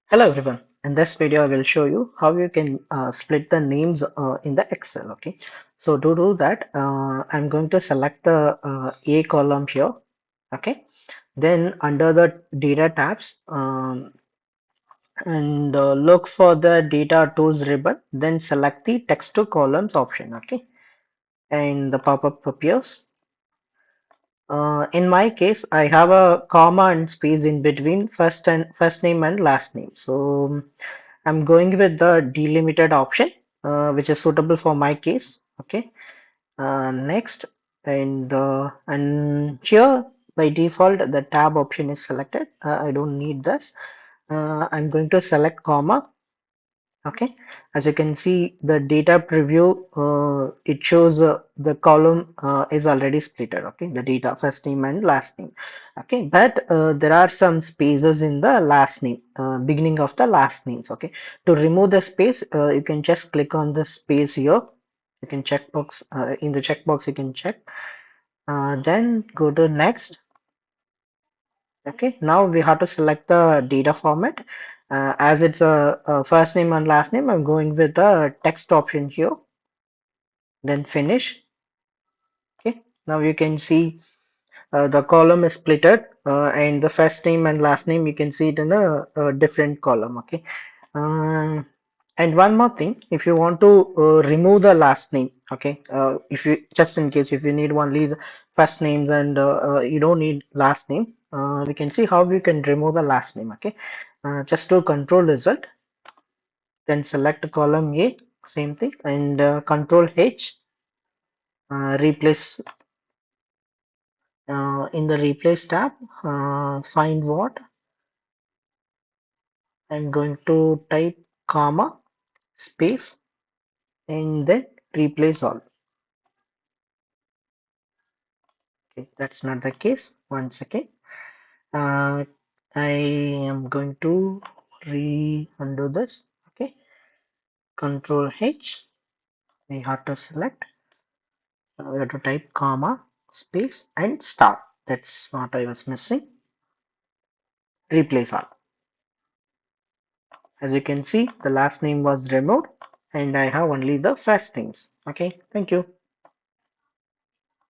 Hello everyone. In this video, I will show you how you can split the names in the Excel. Okay. So to do that, I'm going to select the A column here. Okay. Then under the data tabs, and look for the data tools ribbon. Then select the text to columns option. Okay. And the pop-up appears. In my case, I have a comma and space in between first name and last name. So I'm going with the delimited option, which is suitable for my case. Okay. Next, and here by default the tab option is selected. I don't need this. I'm going to select comma. Okay, as you can see the data preview, it shows the column is already splitted. Okay, the data first name and last name. Okay, but there are some spaces in the last name, beginning of the last names. Okay, to remove the space, you can just click on the space here. You can checkbox, in the checkbox you can check, then go to next. Okay, now we have to select the data format. As it's a first name and last name, I'm going with the text option here, then finish. Okay, now you can see the column is splitted, and the first name and last name you can see it in a different column. Okay, uh, and one more thing, if you want to remove the last name, okay, if you just in case if you need only the first names and you don't need last name, we can see how we can remove the last name. Okay, just to control result, then select column A, same thing, and control H, replace, in the replace tab, find what, I'm going to type comma space and then replace all. Okay, that's not the case. One second. Uh, I am going to undo this. Okay, Control H. We have to select. We have to type comma space and star. That's what I was missing. Replace all. As you can see, the last name was removed, and I have only the first names. Okay, thank you.